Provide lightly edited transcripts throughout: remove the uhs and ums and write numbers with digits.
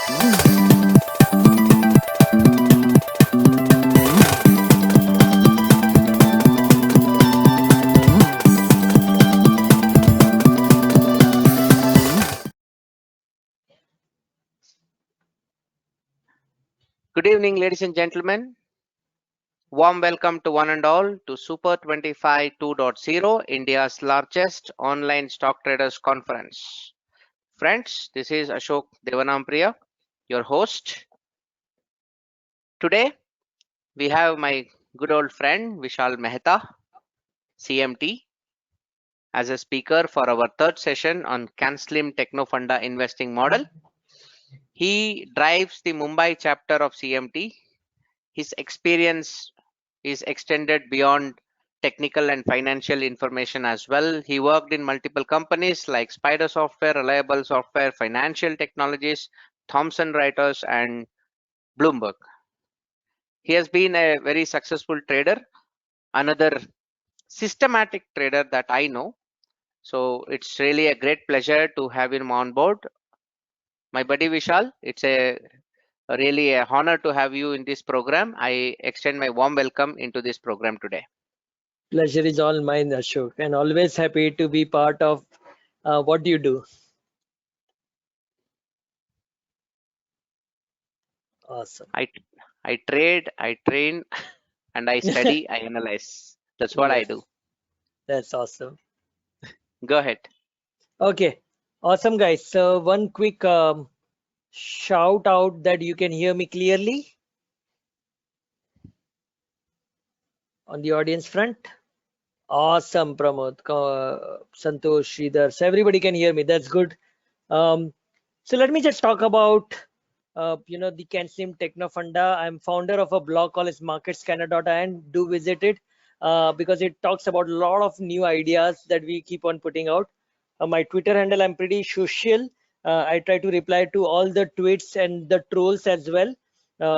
Good evening, ladies and gentlemen. Warm welcome to one and all to Super 25 2.0, India's largest online stock traders conference. Friends, this is Ashok Devanampriya, your host. Today, we have my good old friend Vishal Mehta, CMT, as a speaker for our third session on CanSlim Technofunda investing model. He drives the Mumbai chapter of CMT. His experience is extended beyond technical and financial information as well. He worked in multiple companies like Spider Software, Reliable Software, Financial Technologies, Thomson Reuters, and Bloomberg. He has been a very successful trader, another systematic trader that I know. So it's really a great pleasure to have him on board. My buddy Vishal, it's really a honor to have you in this program. I extend my warm welcome into this program today. Pleasure is all mine, Ashok, and always happy to be part of what you do. Awesome. I trade, I train, and I study, I analyze. That's what I do. That's awesome. Go ahead. Okay, awesome, guys. So one quick shout out that you can hear me clearly on the audience front. Awesome, Pramod, Santosh, Sridhar. So everybody can hear me. That's good. So let me just talk about the CanSlim Technofunda. I'm founder of a blog called marketscanner.in. Do visit it because it talks about a lot of new ideas that we keep on putting out. My Twitter handle, I'm pretty social. I try to reply to all the tweets and the trolls as well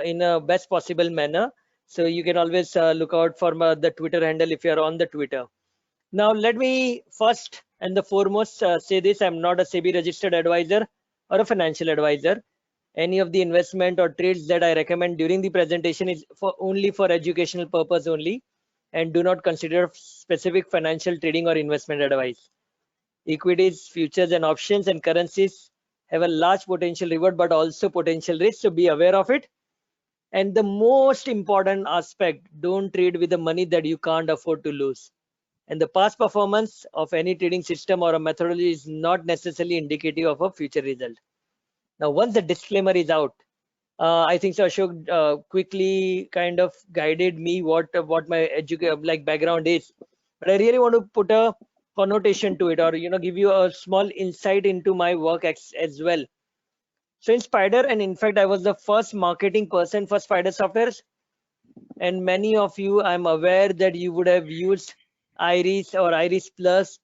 in a best possible manner. So you can always look out for the Twitter handle if you're on the Twitter. Now, let me first and the foremost say this: I'm not a SEBI registered advisor or a financial advisor. Any of the investment or trades that I recommend during the presentation is only for educational purpose only, and do not consider specific financial trading or investment advice. Equities, futures, and options and currencies have a large potential reward, but also potential risk. So be aware of it. And the most important aspect: don't trade with the money that you can't afford to lose. And the past performance of any trading system or a methodology is not necessarily indicative of a future result. Now, once the disclaimer is out, I think so Ashok quickly kind of guided me what my background is, but I really want to put a connotation to it, or give you a small insight into my work as well. So in Spider, and in fact I was the first marketing person for Spider Softwares, and many of you, I'm aware that you would have used Iris or Iris Plus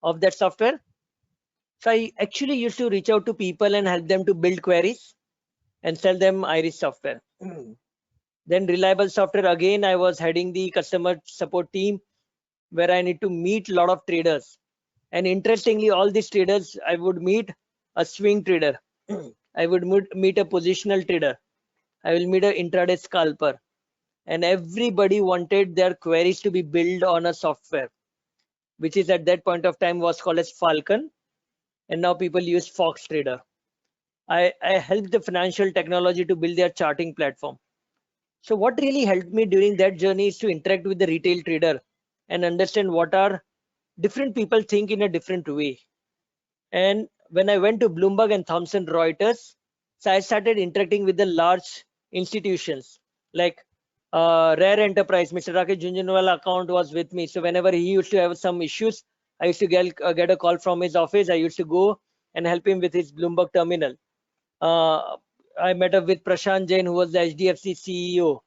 of that software. So I actually used to reach out to people and help them to build queries and sell them Iris software. Then Reliable Software, again, I was heading the customer support team where I need to meet a lot of traders. And interestingly, all these traders, I would meet a swing trader. I would meet a positional trader. I will meet an intraday scalper. And everybody wanted their queries to be built on a software, which is at that point of time was called as Falcon. And now people use Fox Trader. I helped the financial technology to build their charting platform. So what really helped me during that journey is to interact with the retail trader and understand what are different people think in a different way. And when I went to Bloomberg and Thomson Reuters, so I started interacting with the large institutions like Rare Enterprise. Mr. Rakesh Jhunjhunwala account was with me. So whenever he used to have some issues, I used to get a call from his office. I used to go and help him with his Bloomberg terminal. I met up with Prashant Jain, who was the HDFC CEO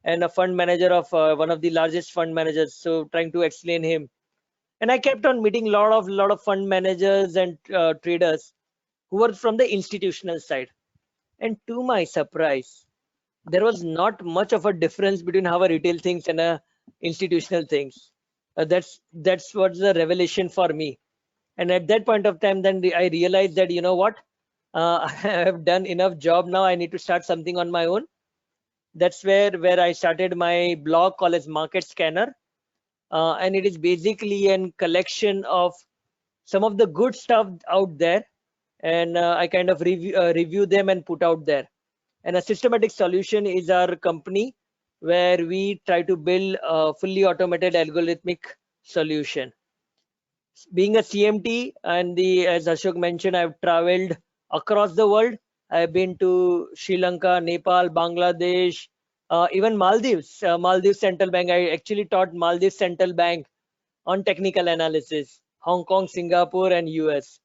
and a fund manager of one of the largest fund managers. So trying to explain him. And I kept on meeting a lot of fund managers and traders who were from the institutional side. And to my surprise, there was not much of a difference between how a retail thinks and a institutional thinks. That's what's the revelation for me. And at that point of time, then I realized that, you know what, I have done enough job now. I need to start something on my own. That's where I started my blog called as Market Scanner, and it is basically a collection of some of the good stuff out there, and I kind of review them and put out there. And a systematic solution is our company where we try to build a fully automated algorithmic solution. Being a CMT and as Ashok mentioned, I've traveled across the world. I've been to Sri Lanka, Nepal, Bangladesh, even Maldives. Maldives Central Bank. I actually taught Maldives Central Bank on technical analysis, Hong Kong, Singapore, and US.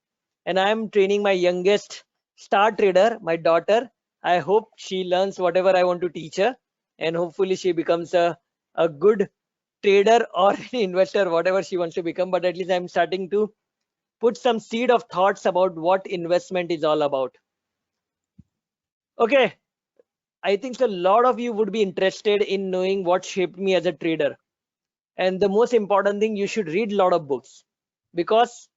And I'm training my youngest star trader, my daughter. I hope she learns whatever I want to teach her, and hopefully she becomes a good trader or an investor, whatever she wants to become. But at least I'm starting to put some seed of thoughts about what investment is all about. Okay, I think a lot of you would be interested in knowing what shaped me as a trader. And the most important thing, you should read a lot of books, because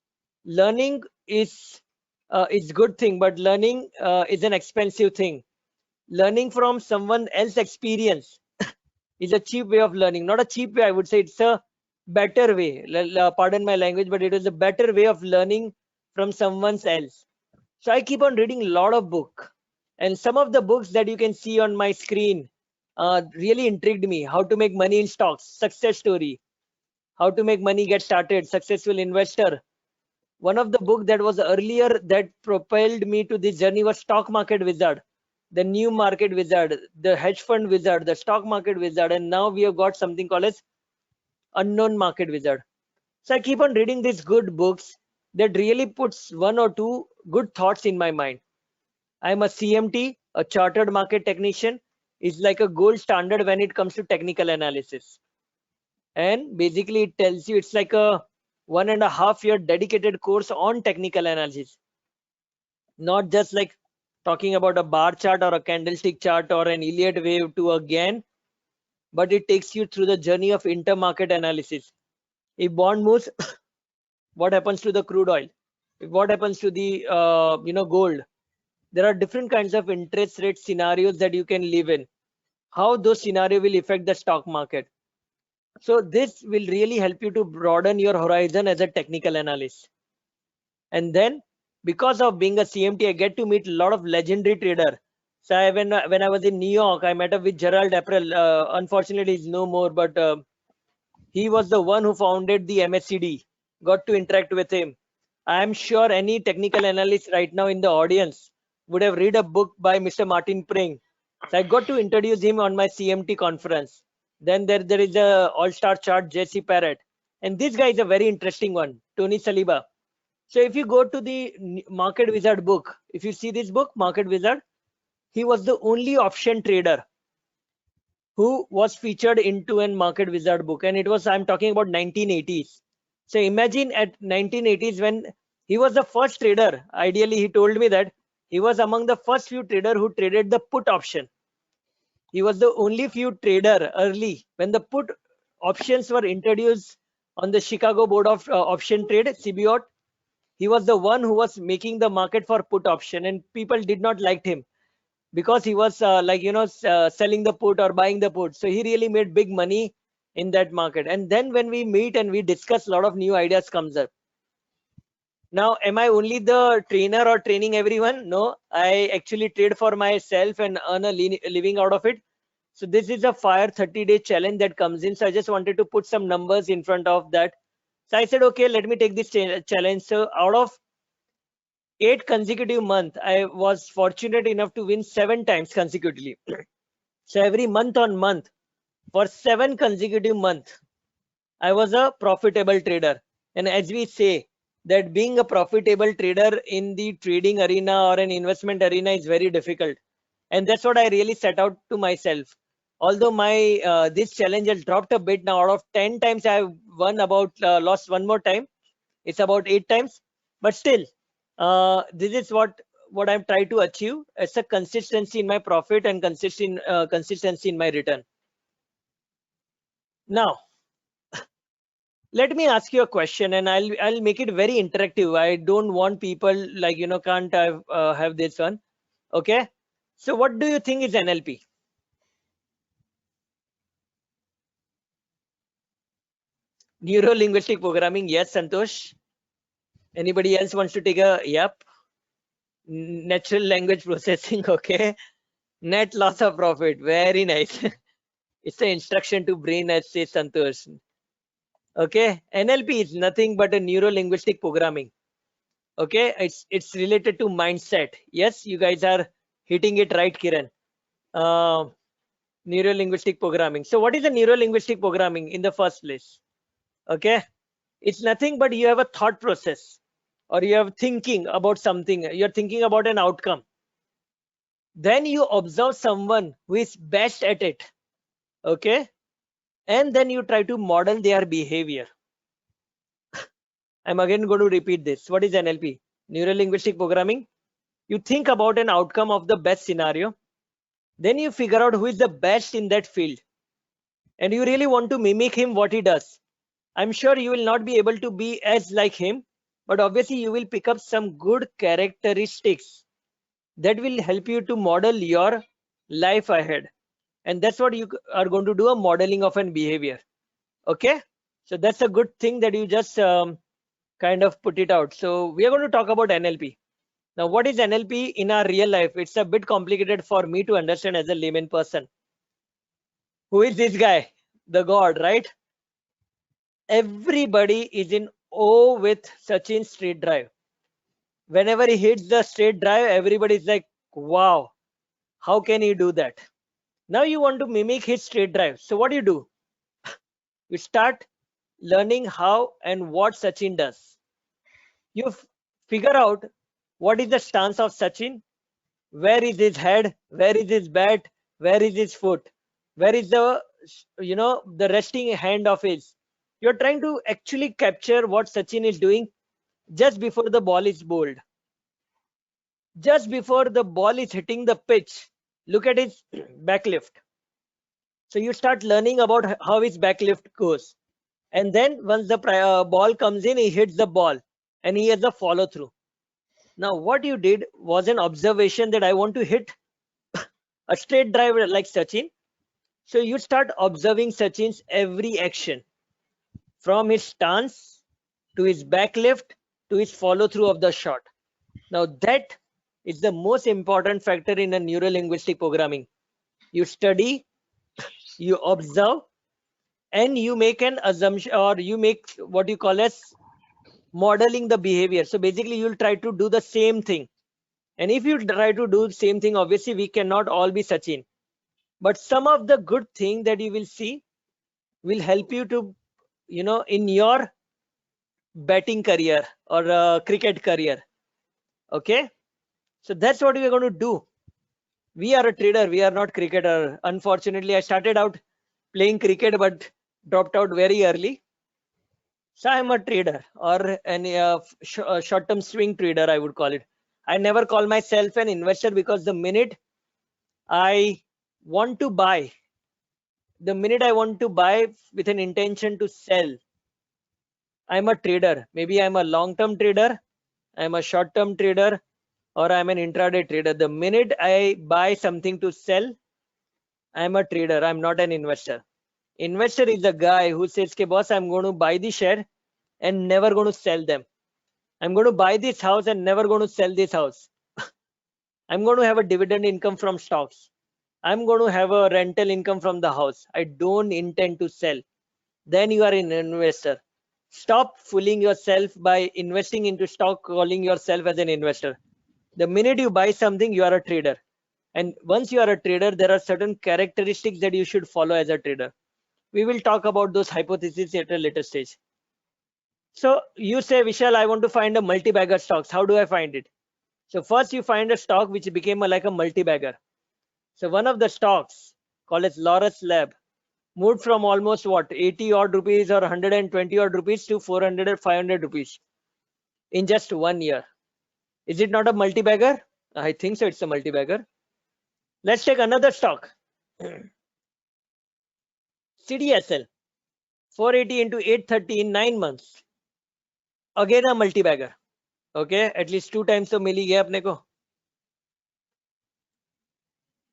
learning is good thing, but learning is an expensive thing. Learning from someone else's experience is a cheap way of learning. Not a cheap way, I would say it's a better way. Pardon my language, but it is a better way of learning from someone else. So I keep on reading a lot of book, and some of the books that you can see on my screen really intrigued me. How to make money in stocks, success story. How to make money get started, successful investor. One of the book that was earlier that propelled me to this journey was Stock Market Wizard, the New Market Wizard, the Hedge Fund Wizard, the Stock Market Wizard, and now we have got something called as Unknown Market Wizard. So I keep on reading these good books that really puts one or two good thoughts in my mind. I'm a CMT, a chartered market technician, is like a gold standard when it comes to technical analysis. And basically it tells you it's like a 1.5 year dedicated course on technical analysis, not just like talking about a bar chart or a candlestick chart or an Elliott wave to a GAN, but it takes you through the journey of intermarket analysis. If bond moves, what happens to the crude oil? What happens to the gold? There are different kinds of interest rate scenarios that you can live in. How those scenarios will affect the stock market. So this will really help you to broaden your horizon as a technical analyst. And then because of being a CMT, I get to meet a lot of legendary trader. So when I was in New York, I met up with Gerald April. Unfortunately, he's no more, but he was the one who founded the MSCD. Got to interact with him. I'm sure any technical analyst right now in the audience would have read a book by Mr. Martin Pring. So I got to introduce him on my CMT conference. Then there is a all-star chart, Jesse Parrott. And this guy is a very interesting one, Tony Saliba. So if you go to the Market Wizard book, if you see this book, Market Wizard, he was the only option trader who was featured into a Market Wizard book. And it was, I'm talking about 1980s. So imagine at 1980s when he was the first trader. Ideally, he told me that he was among the first few trader who traded the put option. He was the only few trader early when the put options were introduced on the Chicago Board of Option Trade, CBOT. He was the one who was making the market for put option, and people did not like him because he was selling the put or buying the put. So he really made big money in that market. And then when we meet and we discuss, a lot of new ideas comes up. Now, am I only the trainer or training everyone? No, I actually trade for myself and earn a living out of it. So this is a fire 30-day challenge that comes in. So I just wanted to put some numbers in front of that. So I said, okay, let me take this challenge. So out of 8 consecutive months, I was fortunate enough to win 7 times consecutively. So every month on month, for 7 consecutive months, I was a profitable trader. And as we say, that being a profitable trader in the trading arena or an investment arena is very difficult. And that's what I really set out to myself. Although my this challenge has dropped a bit now, out of 10 times I've won about lost one more time. It's about 8 times, but still, this is what I'm trying to achieve. It's a consistency in my profit and consistency in my return. Now, Let me ask you a question, and I'll make it very interactive. I don't want people like can't have this one. Okay. So what do you think is NLP? Neuro linguistic programming. Yes, Santosh. Anybody else wants to take a yep? Natural language processing. Okay. Net loss of profit. Very nice. It's an instruction to brain, as says Santosh. Okay. NLP is nothing but a neuro linguistic programming. Okay. It's related to mindset. Yes, you guys are hitting it right, Kiran. Neuro linguistic programming. So what is the neuro linguistic programming in the first place? Okay. It's nothing but you have a thought process, or you have thinking about something. You're thinking about an outcome. Then you observe someone who is best at it. Okay. And then you try to model their behavior. I'm again going to repeat this. What is NLP? Neuro linguistic programming. You think about an outcome of the best scenario. Then you figure out who is the best in that field. And you really want to mimic him, what he does. I'm sure you will not be able to be as like him, but obviously you will pick up some good characteristics that will help you to model your life ahead. And that's what you are going to do, a modeling of an behavior. Okay. So that's a good thing that you just kind of put it out. So we are going to talk about NLP. Now, what is NLP in our real life? It's a bit complicated for me to understand as a layman person. Who is this guy? The God, right? Everybody is in awe with Sachin's straight drive. Whenever he hits the straight drive, everybody is like, wow, how can he do that? Now you want to mimic his straight drive. So what do? You start learning how and what Sachin does. You figure out what is the stance of Sachin, where is his head, where is his bat, where is his foot, where is the the resting hand of his. You're trying to actually capture what Sachin is doing just before the ball is bowled, just before the ball is hitting the pitch. Look at his back lift. So you start learning about how his back lift goes, and then once the ball comes in, he hits the ball and he has a follow through. Now what you did was an observation that I want to hit a straight drive like Sachin. So you start observing Sachin's every action, from his stance to his back lift to his follow through of the shot. Now that is the most important factor in a neuro linguistic programming. You study, you observe, and you make an assumption, or you make what you call as modeling the behavior. So basically you'll try to do the same thing. And if you try to do the same thing, obviously we cannot all be Sachin. But some of the good thing that you will see will help you to, in your batting career or cricket career. Okay. So that's what we are going to do. We are a trader. We are not cricketer. Unfortunately, I started out playing cricket, but dropped out very early. So I'm a trader, or an short-term swing trader, I would call it. I never call myself an investor, because the minute I want to buy, with an intention to sell, I'm a trader. Maybe I'm a long-term trader, I'm a short-term trader, or I'm an intraday trader. The minute I buy something to sell, I'm a trader. I'm not an investor. Investor is the guy who says, "Okay, boss, I'm going to buy the share and never going to sell them. I'm going to buy this house and never going to sell this house. I'm going to have a dividend income from stocks. I'm going to have a rental income from the house. I don't intend to sell." Then you are an investor. Stop fooling yourself by investing into stock, calling yourself as an investor. The minute you buy something, you are a trader. And once you are a trader, there are certain characteristics that you should follow as a trader. We will talk about those hypotheses at a later stage. So you say, Vishal, I want to find a multi-bagger stocks. How do I find it? So first you find a stock which became like a multi-bagger. So one of the stocks called as Laurus Lab moved from almost 80 odd rupees or 120 odd rupees to 400 or 500 rupees in just 1 year. Is it not a multi-bagger? I think so. It's a multi-bagger. Let's take another stock, CDSL. 480 into 830 in 9 months. Again a multi-bagger. Okay, at least 2 times तो मिल ही गया अपने को.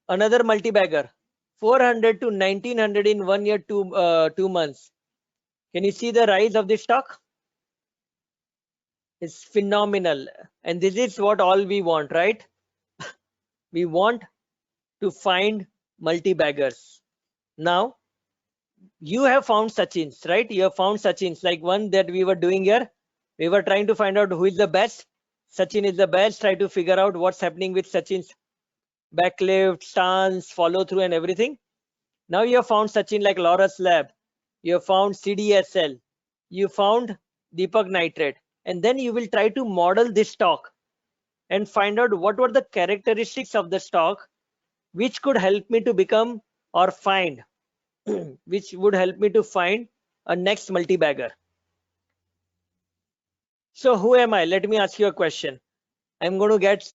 Another multi-bagger, 400 to 1900 in 1 year, 2 months. Can you see the rise of this stock? It's phenomenal. And this is what all we want, right? We want to find multi-baggers. Now, you have found Sachins, right? You have found Sachins, like one that we were doing here. We were trying to find out who is the best. Sachin is the best. Try to figure out what's happening with Sachin's backlift, stance, follow through, and everything. Now you have found Sachin like Laurus Lab. You have found CDSL. You found Deepak Nitrate. And then you will try to model this stock and find out what were the characteristics of the stock which could help me to become or find which would help me to find a next multi-bagger. So who am I? Let me ask you a question. I'm going to get